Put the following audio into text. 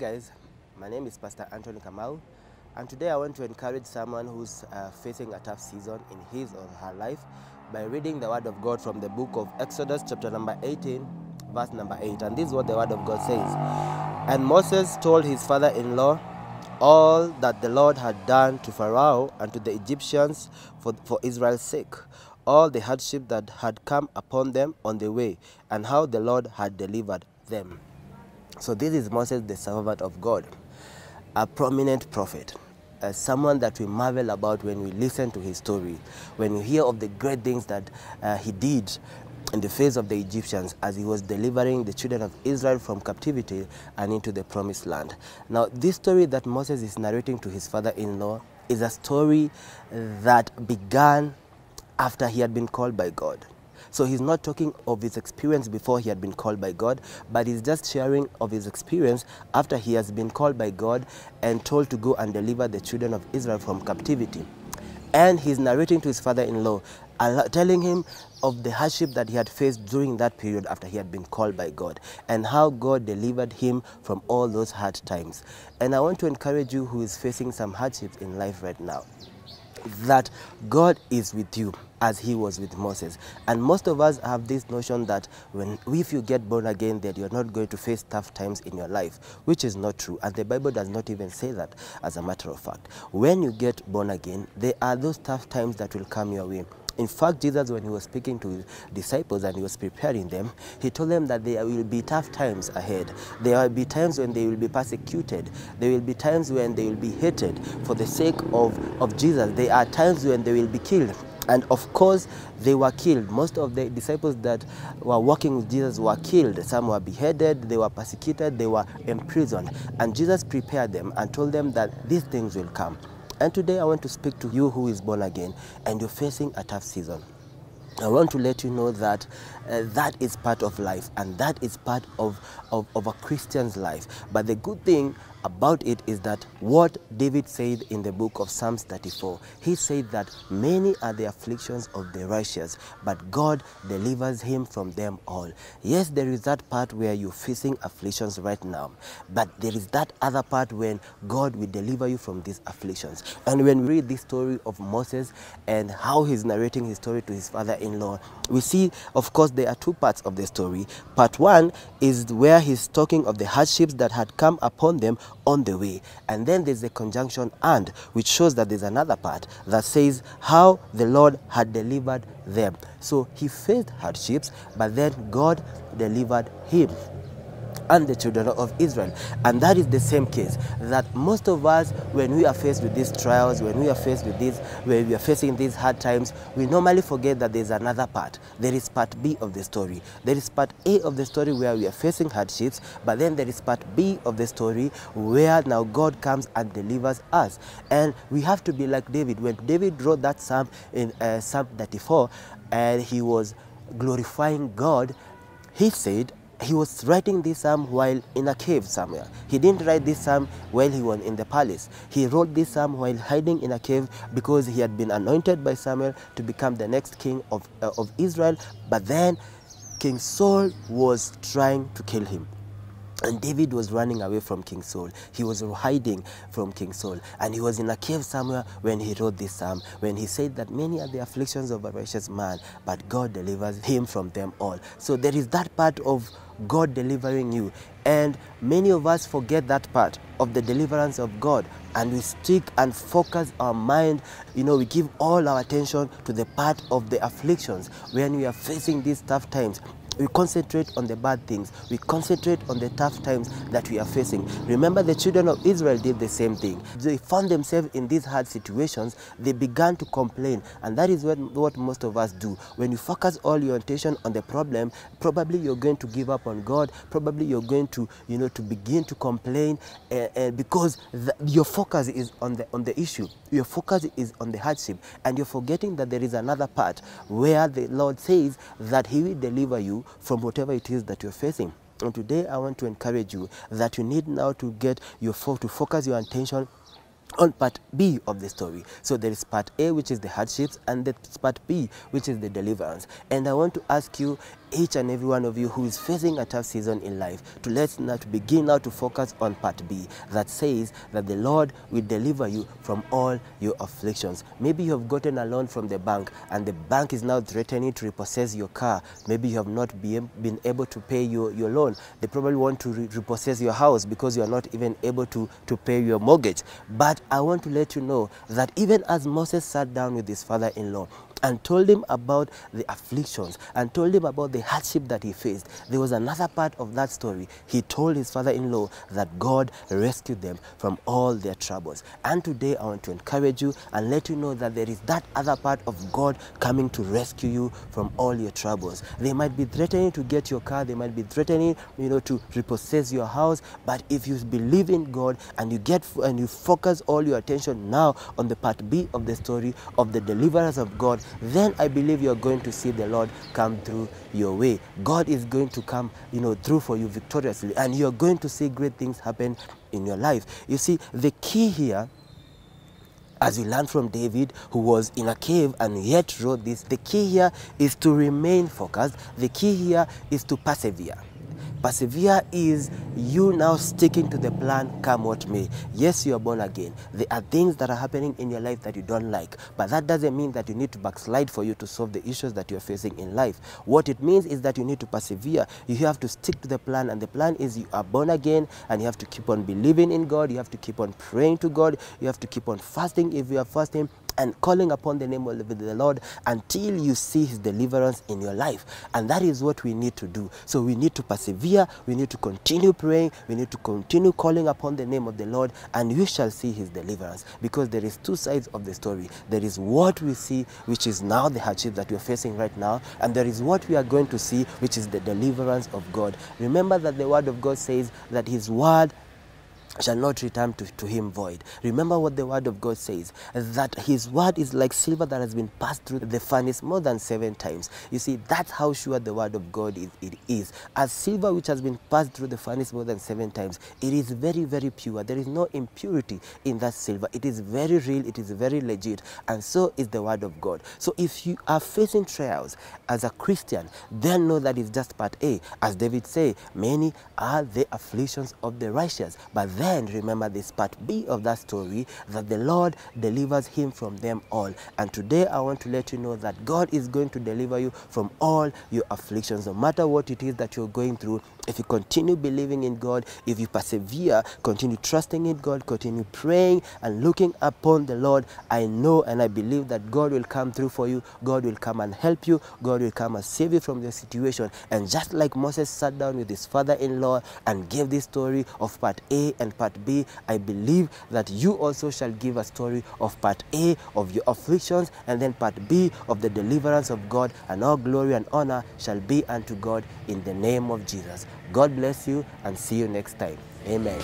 guys, my name is Pastor Anthony Kamau, and today I want to encourage someone who's facing a tough season in his or her life by reading the word of God from the book of Exodus chapter number 18 verse number 8. And this is what the word of God says. And Moses told his father-in-law all that the Lord had done to Pharaoh and to the Egyptians for Israel's sake, all the hardship that had come upon them on the way, and how the Lord had delivered them. So this is Moses, the servant of God, a prominent prophet, someone that we marvel about when we listen to his story, when we hear of the great things that he did in the face of the Egyptians as he was delivering the children of Israel from captivity and into the promised land. Now, this story that Moses is narrating to his father-in-law is a story that began after he had been called by God. So he's not talking of his experience before he had been called by God, but he's just sharing of his experience after he has been called by God and told to go and deliver the children of Israel from captivity. And he's narrating to his father-in-law, telling him of the hardship that he had faced during that period after he had been called by God, and how God delivered him from all those hard times. And I want to encourage you who is facing some hardships in life right now, that God is with you as he was with Moses. And most of us have this notion that if you get born again, that you're not going to face tough times in your life, which is not true. And the Bible does not even say that, as a matter of fact. When you get born again, there are those tough times that will come your way. In fact, Jesus, when he was speaking to his disciples and he was preparing them, he told them that there will be tough times ahead. There will be times when they will be persecuted. There will be times when they will be hated for the sake of Jesus. There are times when they will be killed. And of course, they were killed. Most of the disciples that were walking with Jesus were killed. Some were beheaded, they were persecuted, they were imprisoned. And Jesus prepared them and told them that these things will come. And today I want to speak to you who is born again and you're facing a tough season. I want to let you know that that is part of life, and that is part of a Christian's life. But the good thing about it is that what David said in the book of Psalms 34, he said that many are the afflictions of the righteous, but God delivers him from them all. Yes, there is that part where you're facing afflictions right now, but there is that other part when God will deliver you from these afflictions. And when we read this story of Moses and how he's narrating his story to his father-in-law, we see, of course, there are two parts of the story. Part one is where he's talking of the hardships that had come upon them on the way. And then there's the conjunction "and," which shows that there's another part that says how the Lord had delivered them. So he faced hardships, but then God delivered him and the children of Israel. And that is the same case, that most of us, when we are faced with these trials, when we are faced with this, when we are facing these hard times, we normally forget that there's another part. There is part B of the story. There is part A of the story where we are facing hardships, but then there is part B of the story where now God comes and delivers us. And we have to be like David. When David wrote that psalm in Psalm 34, and he was glorifying God, he said, he was writing this psalm while in a cave somewhere. He didn't write this psalm while he was in the palace. He wrote this psalm while hiding in a cave because he had been anointed by Samuel to become the next king of Israel. But then King Saul was trying to kill him. And David was running away from King Saul. He was hiding from King Saul. And he was in a cave somewhere when he wrote this psalm, when he said that many are the afflictions of a righteous man, but God delivers him from them all. So there is that part of God delivering you. And many of us forget that part of the deliverance of God. And we stick and focus our mind, we give all our attention to the part of the afflictions when we are facing these tough times. We concentrate on the bad things. We concentrate on the tough times that we are facing. Remember, the children of Israel did the same thing. They found themselves in these hard situations. They began to complain. And that is what most of us do. When you focus all your attention on the problem, probably you're going to give up on God. Probably you're going to, to begin to complain because your focus is on the issue. Your focus is on the hardship. And you're forgetting that there is another part where the Lord says that he will deliver you from whatever it is that you're facing. And today I want to encourage you that you need now to focus your attention on part B of the story. So there is part A, which is the hardships, and there's part B, which is the deliverance. And I want to ask you, each and every one of you who is facing a tough season in life to begin now to focus on part B that says that the Lord will deliver you from all your afflictions. Maybe you have gotten a loan from the bank and the bank is now threatening to repossess your car. Maybe you have not been able to pay your loan. They probably want to repossess your house because you are not even able to pay your mortgage. But I want to let you know that even as Moses sat down with his father-in-law and told him about the afflictions and told him about the hardship that he faced, there was another part of that story. He told his father-in-law that God rescued them from all their troubles. And today I want to encourage you and let you know that there is that other part of God coming to rescue you from all your troubles. They might be threatening to get your car, they might be threatening, to repossess your house, but if you believe in God and you focus all your attention now on the part B of the story of the deliverance of God, then I believe you're going to see the Lord come through your way. God is going to come, through for you victoriously, and you're going to see great things happen in your life. You see, the key here, as we learned from David, who was in a cave and yet wrote this, the key here is to remain focused. The key here is to persevere. Persevere is you now sticking to the plan, come what may. Yes, you are born again. There are things that are happening in your life that you don't like, but that doesn't mean that you need to backslide for you to solve the issues that you're facing in life. What it means is that you need to persevere. You have to stick to the plan, and the plan is you are born again, and you have to keep on believing in God. You have to keep on praying to God. You have to keep on fasting if you are fasting, and calling upon the name of the Lord until you see his deliverance in your life. And that is what we need to do. So we need to persevere, we need to continue praying, we need to continue calling upon the name of the Lord, and you shall see his deliverance. Because there is two sides of the story. There is what we see, which is now the hardship that we're facing right now, and there is what we are going to see, which is the deliverance of God. Remember that the word of God says that his word shall not return to him void. Remember what the word of God says, that his word is like silver that has been passed through the furnace more than 7 times. You see, that's how sure the word of God is. As silver which has been passed through the furnace more than 7 times, it is very, very pure. There is no impurity in that silver. It is very real, it is very legit, and so is the word of God. So if you are facing trials as a Christian, then know that it's just part A. As David said, many are the afflictions of the righteous, but then remember this part B of that story, that the Lord delivers him from them all. And today I want to let you know that God is going to deliver you from all your afflictions, no matter what it is that you're going through. If you continue believing in God, if you persevere, continue trusting in God, continue praying and looking upon the Lord, I know and I believe that God will come through for you. God will come and help you. God will come and save you from your situation. And just like Moses sat down with his father-in-law and gave this story of part A and part B, I believe that you also shall give a story of part A of your afflictions, and then part B of the deliverance of God, and all glory and honor shall be unto God in the name of Jesus. God bless you, and see you next time. Amen.